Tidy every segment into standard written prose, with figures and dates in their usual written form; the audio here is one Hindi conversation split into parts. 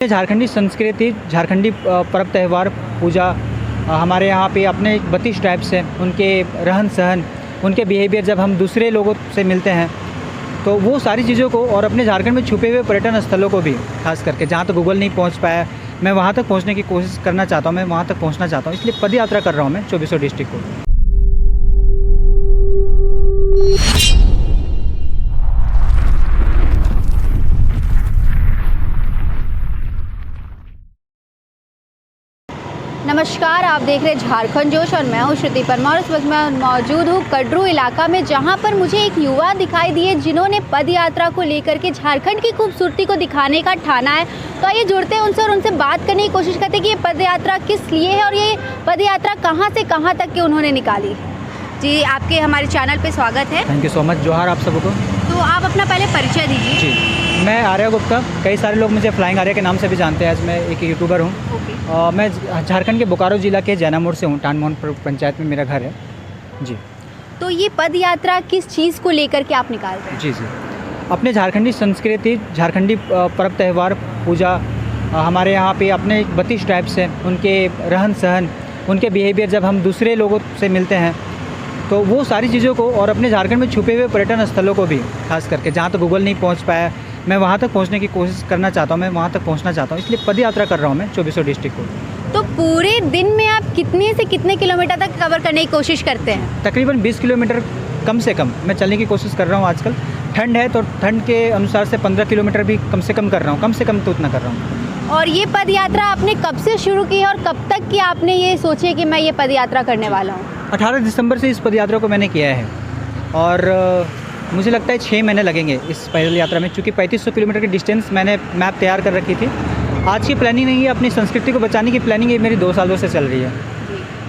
झारखंडी संस्कृति, झारखंडी पर्व त्यौहार, पूजा, हमारे यहाँ पे अपने 32 ट्राइब्स हैं, उनके रहन सहन, उनके बिहेवियर, जब हम दूसरे लोगों से मिलते हैं तो वो सारी चीज़ों को, और अपने झारखंड में छुपे हुए पर्यटन स्थलों को भी, खास करके जहाँ तक गूगल नहीं पहुँच पाया, मैं वहाँ तक पहुँचने की कोशिश करना चाहता हूँ, मैं वहाँ तक पहुँचना चाहता हूँ। इसलिए पद यात्रा कर रहा हूँ मैं चौबीसों डिस्ट्रिक्ट को। नमस्कार, आप देख रहे हैं झारखंड जोश और मैं हूं श्रुति परमार। इस वक्त मैं मौजूद हूं कटरू इलाका में, जहां पर मुझे एक युवा दिखाई दिए जिन्होंने पद यात्रा को लेकर के झारखंड की खूबसूरती को दिखाने का ठाना है। तो आइए जुड़ते हैं उनसे और उनसे बात करने की कोशिश करते हैं कि ये पद यात्रा किस लिए है और ये पद यात्रा कहाँ से कहाँ तक के उन्होंने निकाली। जी, आपके हमारे चैनल पर स्वागत है। Thank you so much. जोहार आप सबको। तो आप अपना पहले परिचय दीजिए। जी, मैं आर्या गुप्ता, कई सारे लोग मुझे फ्लाइंग आर्या के नाम से भी जानते हैं। आज मैं एक यूट्यूबर हूँ। मैं झारखंड के बोकारो ज़िला के जैना मोड़ से हूँ। टानमोहन पंचायत में मेरा घर है। जी। तो ये पद यात्रा किस चीज़ को लेकर के आप निकाल रहे हैं? जी, अपने झारखंडी संस्कृति, झारखंडी पर्व त्यौहार, पूजा, हमारे यहाँ पे अपने 32 ट्राइब्स हैं, उनके रहन सहन, उनके बिहेवियर, जब हम दूसरे लोगों से मिलते हैं तो वो सारी चीज़ों को, और अपने झारखंड में छुपे हुए पर्यटन स्थलों को भी, खास करके जहाँ तक गूगल नहीं पहुँच पाया, मैं वहाँ तक पहुँचने की कोशिश करना चाहता हूँ, मैं वहाँ तक पहुँचना चाहता हूँ। इसलिए पद यात्रा कर रहा हूँ मैं चौबीसों डिस्ट्रिक्ट को। तो पूरे दिन में आप कितने से कितने किलोमीटर तक कवर करने की कोशिश करते हैं? तकरीबन 20 किलोमीटर कम से कम मैं चलने की कोशिश कर रहा हूँ। आजकल ठंड है तो ठंड के अनुसार से 15 किलोमीटर भी कम से कम कर रहा हूँ, कम से कम तो उतना कर रहा हूँ। और ये पद यात्रा आपने कब से शुरू की है और कब तक की आपने ये सोचे कि मैं ये पद यात्रा करने वाला हूँ? 18 दिसंबर से इस पद यात्रा को मैंने किया है, और मुझे लगता है 6 महीने लगेंगे इस पैदल यात्रा में, चूँकि 3500 किलोमीटर की डिस्टेंस मैंने मैप तैयार कर रखी थी। आज की प्लानिंग नहीं है, अपनी संस्कृति को बचाने की प्लानिंग है मेरी 2 सालों से चल रही है।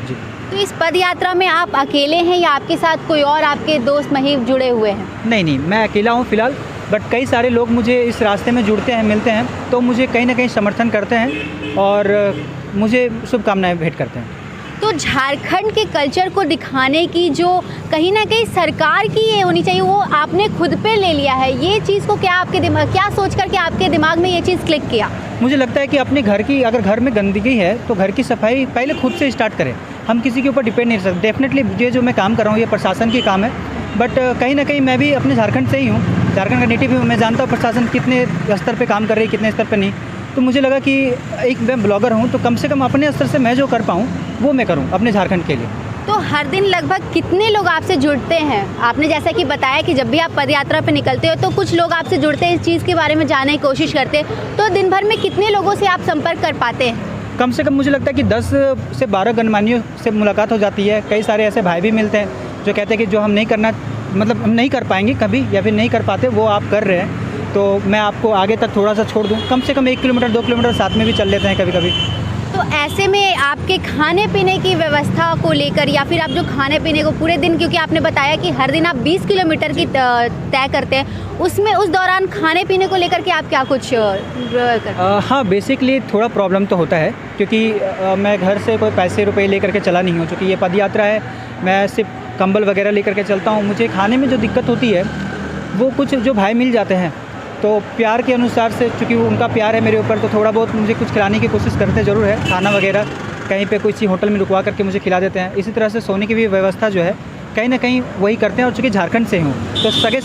जी। तो इस पद यात्रा में आप अकेले हैं या आपके साथ कोई और आपके दोस्त महिम जुड़े हुए हैं? नहीं, मैं अकेला हूँ फ़िलहाल, बट कई सारे लोग मुझे इस रास्ते में जुड़ते हैं, मिलते हैं, तो मुझे कहीं ना कहीं समर्थन करते हैं और मुझे शुभकामनाएं भेंट करते हैं। तो झारखंड के कल्चर को दिखाने की जो कहीं ना कहीं सरकार की ये होनी चाहिए, वो आपने खुद पे ले लिया है। ये चीज़ को क्या सोच करके आपके दिमाग में ये चीज़ क्लिक किया? मुझे लगता है कि अपने घर की, अगर घर में गंदगी है तो घर की सफाई पहले खुद से स्टार्ट करें। हम किसी के ऊपर डिपेंड नहीं रह सकते। डेफिनेटली ये जो मैं काम कर रहा हूँ ये प्रशासन की काम है, बट कहीं ना कहीं मैं भी अपने झारखंड से ही हूँ, झारखंड का नेटिव हूँ। मैं जानता हूँ प्रशासन कितने स्तर पर काम कर रही है, कितने स्तर पर नहीं। तो मुझे लगा कि एक मैं ब्लॉगर हूँ तो कम से कम अपने स्तर से मैं जो कर पाऊँ वो मैं करूँ अपने झारखंड के लिए। तो हर दिन लगभग कितने लोग आपसे जुड़ते हैं? आपने जैसा कि बताया कि जब भी आप पदयात्रा पे निकलते हो तो कुछ लोग आपसे जुड़ते हैं, इस चीज़ के बारे में जानने की कोशिश करते हैं। तो दिन भर में कितने लोगों से आप संपर्क कर पाते हैं? कम से कम मुझे लगता है कि 10 से 12 गणमान्यों से मुलाकात हो जाती है। कई सारे ऐसे भाई भी मिलते हैं जो कहते हैं कि जो हम नहीं करना, मतलब हम नहीं कर पाएंगे कभी, या फिर नहीं कर पाते, वो आप कर रहे हैं, तो मैं आपको आगे तक थोड़ा सा छोड़ दूँ। कम से कम 1 किलोमीटर 2 किलोमीटर साथ में भी चल लेते हैं कभी कभी। तो ऐसे में आपके खाने पीने की व्यवस्था को लेकर, या फिर आप जो खाने पीने को पूरे दिन, क्योंकि आपने बताया कि हर दिन आप 20 किलोमीटर की तय करते हैं, उसमें उस दौरान खाने पीने को लेकर के आप क्या कुछ करते हैं? हाँ, बेसिकली थोड़ा प्रॉब्लम तो होता है, क्योंकि मैं घर से कोई पैसे रुपए लेकर के चला नहीं हूँ। चूँकि ये पद यात्रा है, मैं सिर्फ कंबल वगैरह लेकर के चलता हूँ। मुझे खाने में जो दिक्कत होती है वो कुछ जो भाई मिल जाते हैं, तो प्यार के अनुसार से, चूँकि उनका प्यार है मेरे ऊपर, तो थोड़ा बहुत मुझे कुछ खिलाने की कोशिश करते ज़रूर है। खाना वगैरह कहीं पे कोई होटल में रुकवा करके मुझे खिला देते हैं। इसी तरह से सोने की भी व्यवस्था जो है कहीं ना कहीं वही करते हैं। और चूँकि झारखंड से हूँ तो सगे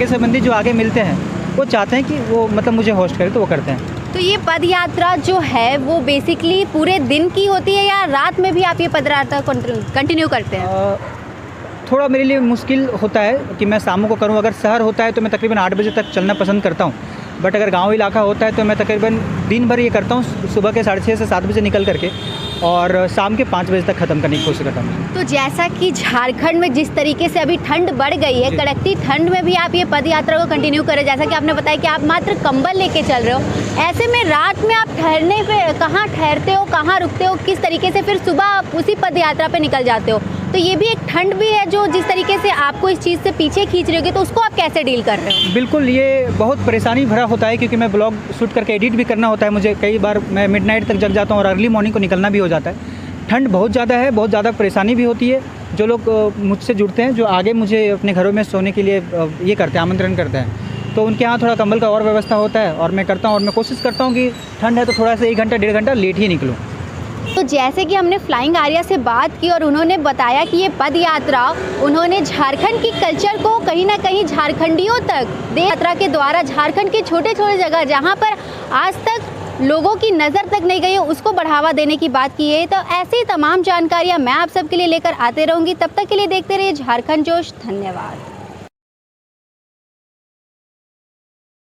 संबंधी जो आगे मिलते हैं वो चाहते हैं कि वो मतलब मुझे होस्ट करें, तो वो करते हैं। तो ये पद यात्रा जो है वो बेसिकली पूरे दिन की होती है या रात में भी आप ये पद यात्रा कंटिन्यू करते हैं? थोड़ा मेरे लिए मुश्किल होता है कि मैं शामों को करूं। अगर शहर होता है तो मैं तकरीबन 8 बजे तक चलना पसंद करता हूं, बट अगर गांव इलाका होता है तो मैं तकरीबन दिन भर ये करता हूं, सुबह के 6:30 से 7 बजे निकल करके और शाम के 5 बजे तक ख़त्म करने की कोशिश करता हूँ। तो जैसा कि झारखंड में जिस तरीके से अभी ठंड बढ़ गई है, कड़कती ठंड में भी आप ये पद यात्रा को कंटिन्यू करें, जैसा कि आपने बताया कि आप मात्र कंबल लेके चल रहे हो, ऐसे में रात में आप ठहरने पे कहाँ ठहरते हो, कहाँ रुकते हो, किस तरीके से फिर सुबह आप उसी पद यात्रा पे निकल जाते हो? तो ये भी एक ठंड भी है जो जिस तरीके से आपको इस चीज़ से पीछे खींच रही होगी, तो उसको आप कैसे डील कर रहे हो? बिल्कुल, ये बहुत परेशानी भरा होता है, क्योंकि मैं ब्लॉग शूट करके एडिट भी करना होता है मुझे। कई बार मैं मिडनाइट तक जग जाता हूँ और अर्ली मॉर्निंग को निकलना भी हो जाता है। ठंड बहुत ज़्यादा है, बहुत ज़्यादा परेशानी भी होती है। जो लोग मुझसे जुड़ते हैं, जो आगे मुझे अपने घरों में सोने के लिए ये करते हैं, आमंत्रण करते हैं, तो उनके यहाँ थोड़ा कंबल का और व्यवस्था होता है और मैं करता हूँ, और मैं कोशिश करता हूँ कि ठंड है तो थोड़ा सा 1 घंटा 1.5 घंटा लेट ही निकलूँ। तो जैसे कि हमने फ्लाइंग आर्या से बात की और उन्होंने बताया कि ये पद यात्रा उन्होंने झारखंड की कल्चर को कहीं ना कहीं झारखंडियों तक देव यात्रा के द्वारा झारखंड के छोटे छोटे जगह जहाँ पर आज तक लोगों की नज़र तक नहीं गई उसको बढ़ावा देने की बात की है। तो ऐसी तमाम जानकारियाँ मैं आप सबके लिए लेकर आते रहूँगी। तब तक के लिए देखते रहिए झारखंड जोश। धन्यवाद।